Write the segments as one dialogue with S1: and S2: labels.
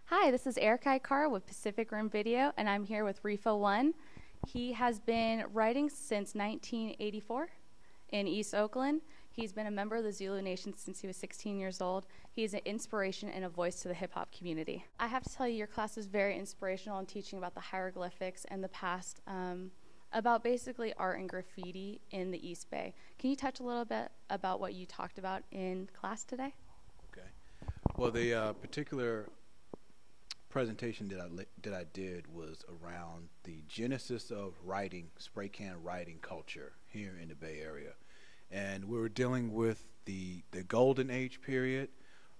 S1: Hi, this is Haikara with Pacific Rim Video, and I'm here with Refa 1. He has been writing since 1984 in East Oakland. He's been a member of the Zulu Nation since he was 16 years old. He is an inspiration and a voice to the hip-hop community. I have to tell you, your class was very inspirational in teaching about the hieroglyphics and the past, about basically art and graffiti in the East Bay. Can you touch a little bit about what you talked about in class today?
S2: Okay. Well, the particular presentation that I did was around the genesis of writing, spray can writing culture here in the Bay Area. And we were dealing with the golden age period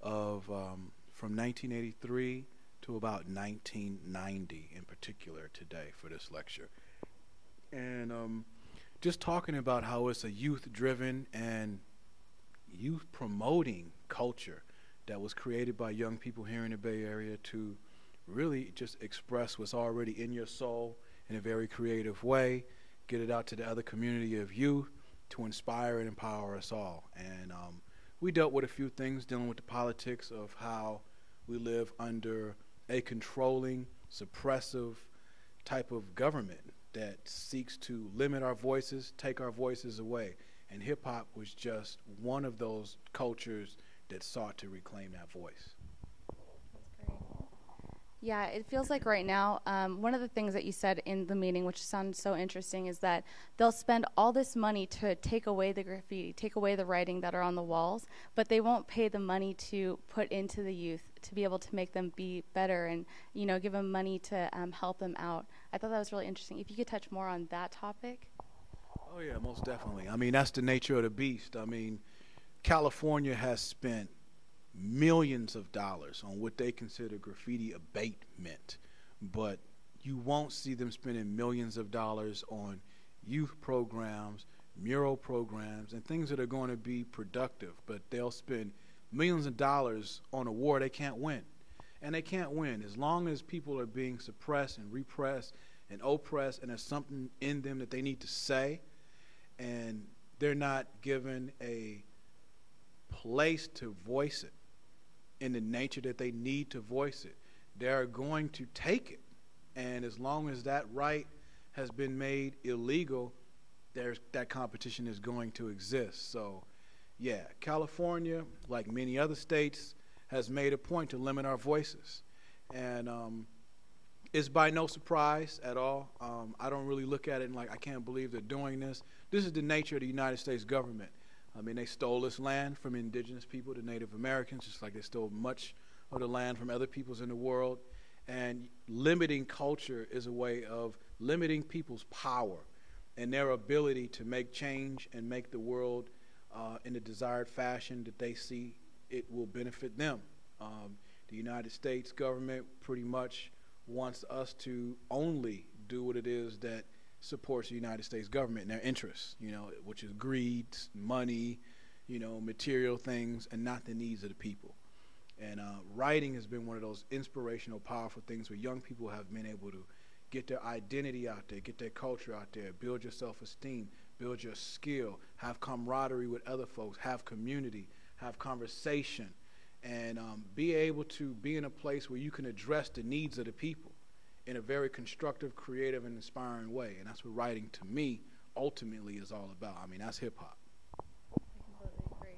S2: of from 1983 to about 1990 in particular today for this lecture. And just talking about how it's a youth-driven and youth-promoting culture that was created by young people here in the Bay Area to really just express what's already in your soul in a very creative way, get it out to the other community of youth to inspire and empower us all. And we dealt with a few things dealing with the politics of how we live under a controlling, suppressive type of government that seeks to limit our voices, take our voices away. And hip-hop was just one of those cultures that sought to reclaim that voice.
S1: Yeah, it feels like right now, one of the things that you said in the meeting, which sounds so interesting, is that they'll spend all this money to take away the graffiti, take away the writing that are on the walls, but they won't pay the money to put into the youth to be able to make them be better and, you know, give them money to help them out. I thought that was really interesting. If you could touch more on that topic.
S2: Oh, yeah, most definitely. I mean, that's the nature of the beast. I mean, California has spent millions of dollars on what they consider graffiti abatement, but you won't see them spending millions of dollars on youth programs, mural programs, and things that are going to be productive, but they'll spend millions of dollars on a war they can't win. And they can't win as long as people are being suppressed and repressed and oppressed, and there's something in them that they need to say, and they're not given a place to voice it in the nature that they need to voice it. They're going to take it. And as long as that right has been made illegal, that competition is going to exist. So, yeah, California, like many other states, has made a point to limit our voices. And it's by no surprise at all. I don't really look at it and like, I can't believe they're doing this. This is the nature of the United States government. I mean, they stole this land from indigenous people, the Native Americans, just like they stole much of the land from other peoples in the world. And limiting culture is a way of limiting people's power and their ability to make change and make the world in the desired fashion that they see it will benefit them. The United States government pretty much wants us to only do what it is that supports the United States government and their interests, you know, which is greed, money, you know, material things, and not the needs of the people. And writing has been one of those inspirational, powerful things where young people have been able to get their identity out there, get their culture out there, build your self-esteem, build your skill, have camaraderie with other folks, have community, have conversation, and be able to be in a place where you can address the needs of the people in a very constructive, creative, and inspiring way. And that's what writing, to me, ultimately is all about. I mean, that's hip-hop.
S1: I completely agree.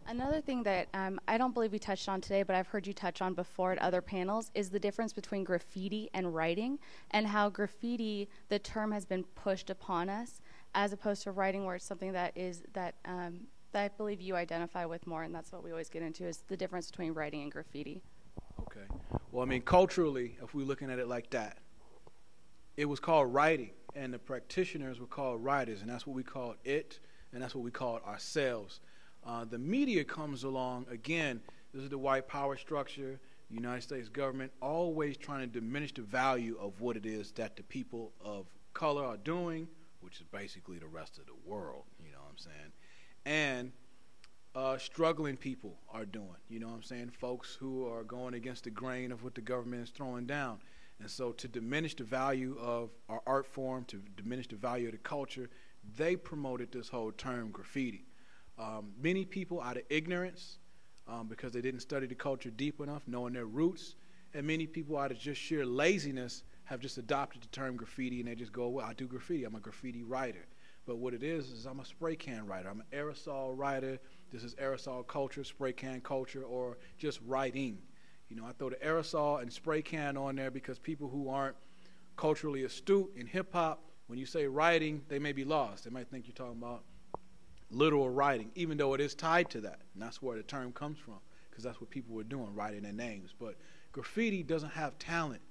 S1: Another thing that I don't believe we touched on today, but I've heard you touch on before at other panels, is the difference between graffiti and writing, and how graffiti, the term has been pushed upon us, as opposed to writing, where it's something that is that I believe you identify with more, and that's what we always get into, is the difference between writing and graffiti.
S2: Okay. Well, I mean, culturally, if we're looking at it like that, it was called writing, and the practitioners were called writers, and that's what we called it, and that's what we called ourselves. The media comes along, again, this is the white power structure, the United States government, always trying to diminish the value of what it is that the people of color are doing, which is basically the rest of the world, you know what I'm saying, and struggling people are doing, you know what I'm saying, folks who are going against the grain of what the government is throwing down. And so to diminish the value of our art form, to diminish the value of the culture, they promoted this whole term graffiti. Many people out of ignorance, because they didn't study the culture deep enough, knowing their roots, And many people, out of just sheer laziness, have just adopted the term graffiti, and they just go, well, I do graffiti. I'm a graffiti writer. But what it is I'm a spray can writer. I'm an aerosol writer. This is aerosol culture, spray can culture, or just writing. You know, I throw the aerosol and spray can on there because people who aren't culturally astute in hip-hop, when you say writing, they may be lost. They might think you're talking about literal writing, even though it is tied to that. And that's where the term comes from, because that's what people were doing, writing their names. But graffiti doesn't have talent,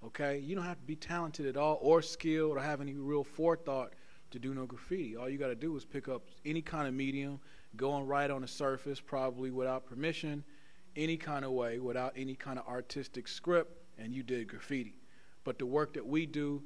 S2: okay? You don't have to be talented at all or skilled or have any real forethought to do no graffiti. All you got to do is pick up any kind of medium, go and write on the surface, probably without permission, any kind of way, without any kind of artistic script, and you did graffiti. But the work that we do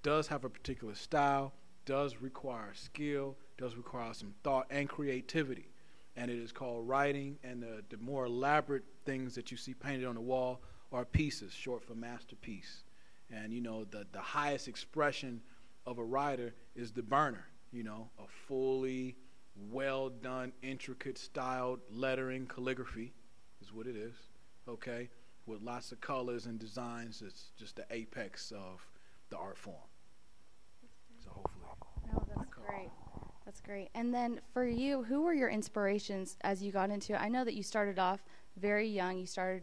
S2: does have a particular style, does require skill, does require some thought and creativity. And it is called writing, and the more elaborate things that you see painted on the wall are pieces, short for masterpiece. And, you know, the highest expression of a writer is the burner, you know, a fully well done, intricate styled lettering, calligraphy is what it is, okay, with lots of colors and designs. It's just the apex of the art form. So hopefully.
S1: Oh, that's great. That's great. And then for you, who were your inspirations as you got into it? I know that you started off very young. You started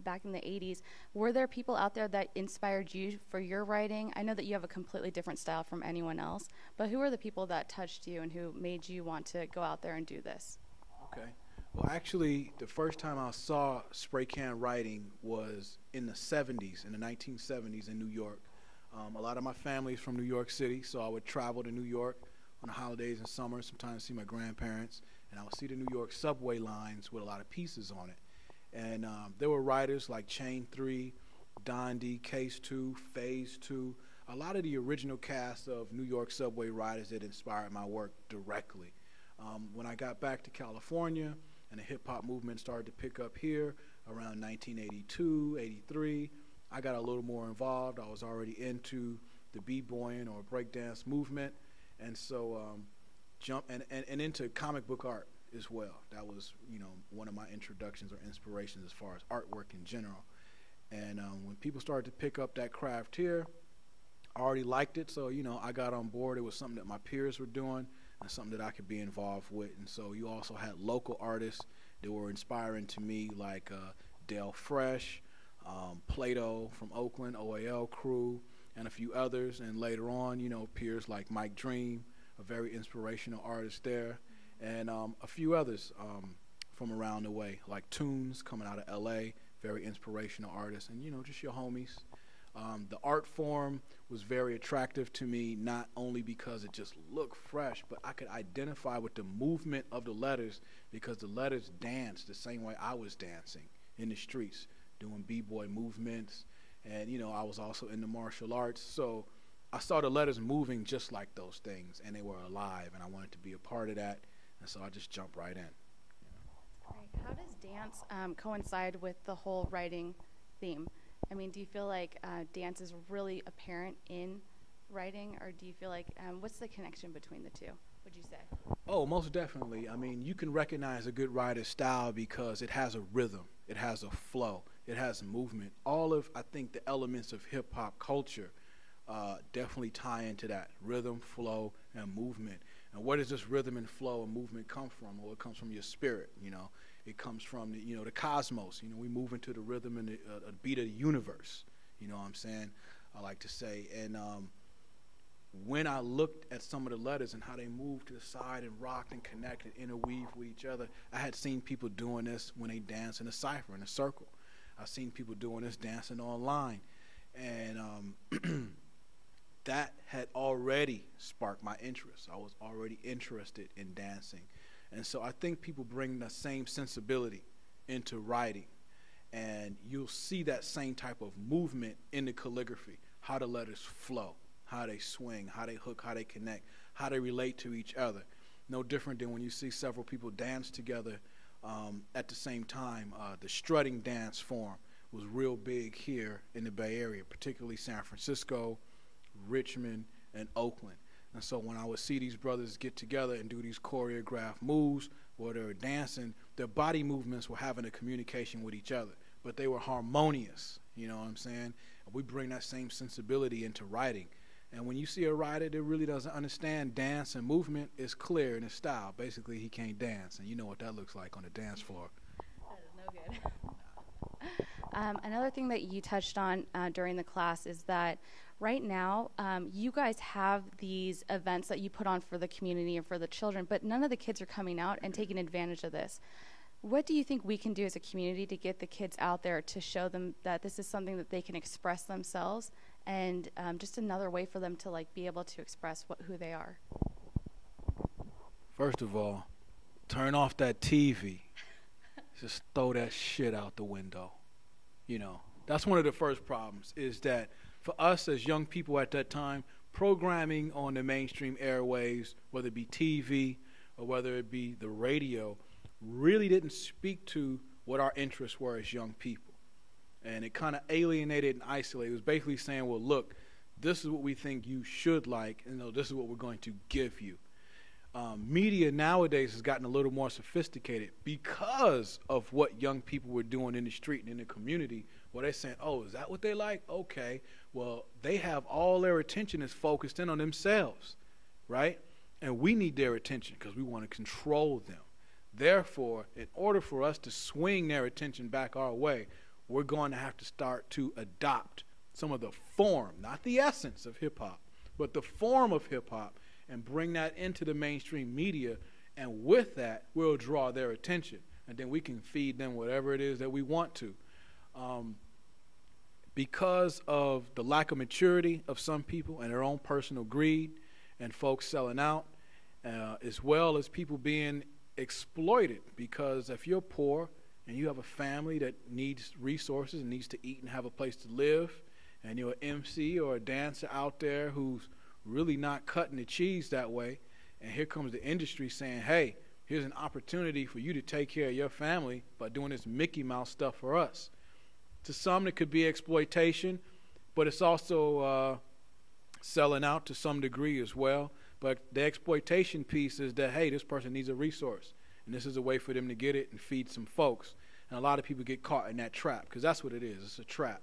S1: back in the 80s. Were there people out there that inspired you for your writing? I know that you have a completely different style from anyone else, but who are the people that touched you and who made you want to go out there and do this?
S2: Okay. Well, actually, the first time I saw spray can writing was in the 70s, in the 1970s in New York. A lot of my family is from New York City, so I would travel to New York on the holidays and summer, sometimes see my grandparents, and I would see the New York subway lines with a lot of pieces on it. And there were writers like Chain 3, Dondi, Case 2, Phase 2, a lot of the original cast of New York subway writers that inspired my work directly. When I got back to California and the hip-hop movement started to pick up here around 1982, 83, I got a little more involved. I was already into the b-boying or breakdance movement, and so and into comic book art as well. That was, you know, one of my introductions or inspirations as far as artwork in general. And when people started to pick up that craft here, I already liked it, so, you know, I got on board. It was something that my peers were doing and something that I could be involved with. And so you also had local artists that were inspiring to me, like Dale Fresh, Plato from Oakland, OAL crew, and a few others. And later on, you know, peers like Mike Dream, a very inspirational artist there, and a few others from around the way, like Tunes coming out of L.A., very inspirational artists, and, you know, just your homies. The art form was very attractive to me, not only because it just looked fresh, but I could identify with the movement of the letters because the letters danced the same way I was dancing in the streets, doing b-boy movements. And, you know, I was also into martial arts, so I saw the letters moving just like those things, and they were alive, and I wanted to be a part of that, and so I just jumped right in.
S1: Great. How does dance coincide with the whole writing theme? I mean, do you feel like dance is really apparent in writing, or do you feel like, what's the connection between the two, would you say?
S2: Oh, most definitely. I mean, you can recognize a good writer's style because it has a rhythm, it has a flow, it has movement. All of, I think, the elements of hip-hop culture definitely tie into that, rhythm, flow, and movement. And where does this rhythm and flow and movement come from? Well, it comes from your spirit, you know. It comes from, the, you know, the cosmos. You know, we move into the rhythm and the beat of the universe, you know what I'm saying, I like to say. And when I looked at some of the letters and how they moved to the side and rocked and connected, interweave with each other, I had seen people doing this when they dance in a cipher, in a circle. I've seen people doing this dancing online. And that had already sparked my interest. I was already interested in dancing. And so I think people bring the same sensibility into writing. And you'll see that same type of movement in the calligraphy, how the letters flow, how they swing, how they hook, how they connect, how they relate to each other. No different than when you see several people dance together at the same time. The strutting dance form was real big here in the Bay Area, particularly San Francisco, Richmond, and Oakland. And so when I would see these brothers get together and do these choreographed moves where they were dancing, their body movements were having a communication with each other. but they were harmonious. You know what I'm saying? We bring that same sensibility into writing. And when you see a writer that really doesn't understand dance and movement, it's clear in his style. Basically, he can't dance, and you know what that looks like on the dance floor.
S1: That is no good. Another thing that you touched on during the class is that right now you guys have these events that you put on for the community and for the children, but none of the kids are coming out and taking advantage of this. What do you think we can do as a community to get the kids out there to show them that this is something that they can express themselves, and just another way for them to like be able to express who they are?
S2: First of all, turn off that TV. Just throw that shit out the window. You know, that's one of the first problems, is that for us as young people at that time, programming on the mainstream airwaves, whether it be TV or whether it be the radio, really didn't speak to what our interests were as young people. And it kind of alienated and isolated. It was basically saying, well, look, this is what we think you should like, and this is what we're going to give you. Media nowadays has gotten a little more sophisticated because of what young people were doing in the street and in the community, where they're saying, oh, is that what they like? Okay, well, they have all their attention is focused in on themselves, right? And we need their attention because we want to control them. Therefore, in order for us to swing their attention back our way, we're going to have to start to adopt some of the form, not the essence of hip-hop, but the form of hip-hop, and bring that into the mainstream media, and with that, we'll draw their attention, and then we can feed them whatever it is that we want to. Because of the lack of maturity of some people and their own personal greed, and folks selling out, as well as people being exploited, because if you're poor and you have a family that needs resources and needs to eat and have a place to live, and you're an MC or a dancer out there who's really not cutting the cheese that way, and here comes the industry saying, hey, here's an opportunity for you to take care of your family by doing this Mickey Mouse stuff for us. To some, it could be exploitation, but it's also selling out to some degree as well. But the exploitation piece is that, hey, this person needs a resource, and this is a way for them to get it and feed some folks. And a lot of people get caught in that trap, because that's what it is. It's a trap.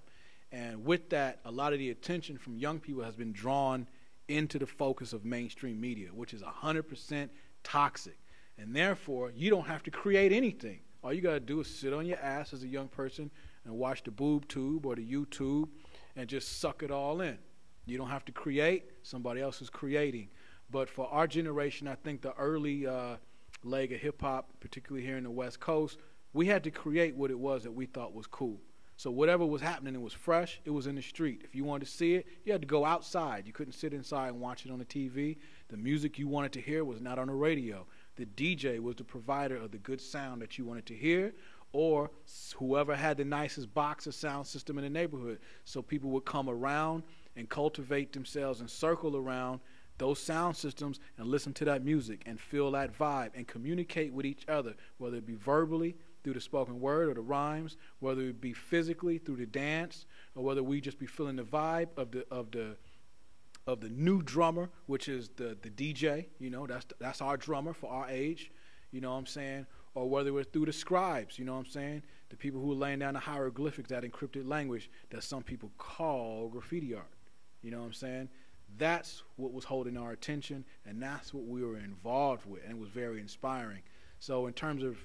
S2: And with that, a lot of the attention from young people has been drawn into the focus of mainstream media, which is 100% toxic. And therefore, you don't have to create anything. All you got to do is sit on your ass as a young person and watch the boob tube or the YouTube and just suck it all in. You don't have to create. Somebody else is creating. But for our generation, I think the early leg of hip-hop, particularly here in the West Coast, we had to create what it was that we thought was cool. So whatever was happening, it was fresh, it was in the street. If you wanted to see it, you had to go outside. You couldn't sit inside and watch it on the TV. The music you wanted to hear was not on the radio. The DJ was the provider of the good sound that you wanted to hear, or whoever had the nicest box or sound system in the neighborhood. So people would come around and cultivate themselves and circle around those sound systems and listen to that music and feel that vibe and communicate with each other, whether it be verbally, through the spoken word or the rhymes, whether it be physically through the dance, or whether we just be feeling the vibe of the new drummer, which is the DJ. You know, that's our drummer for our age. You know what I'm saying? Or whether we're through the scribes. You know what I'm saying? The people who are laying down the hieroglyphics, that encrypted language that some people call graffiti art. You know what I'm saying? That's what was holding our attention, and that's what we were involved with, and it was very inspiring. So in terms of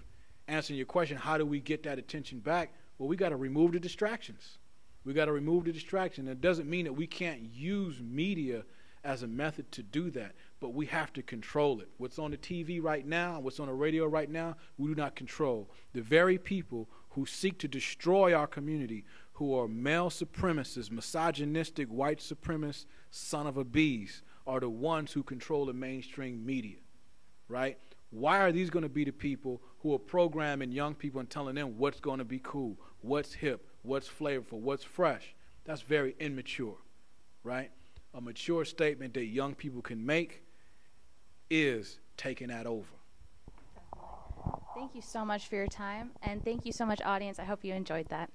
S2: answering your question, how do we get that attention back? Well, we got to remove the distractions. We got to remove the distraction. It doesn't mean that we can't use media as a method to do that, but we have to control it. What's on the TV right now, what's on the radio right now, we do not control. The very people who seek to destroy our community, who are male supremacists, misogynistic, white supremacist, son of a bees, are the ones who control the mainstream media, right? Why are these going to be the people who are programming young people and telling them what's going to be cool, what's hip, what's flavorful, what's fresh? That's very immature, right? A mature statement that young people can make is taking that over.
S1: Definitely. Thank you so much for your time, and thank you so much, audience. I hope you enjoyed that.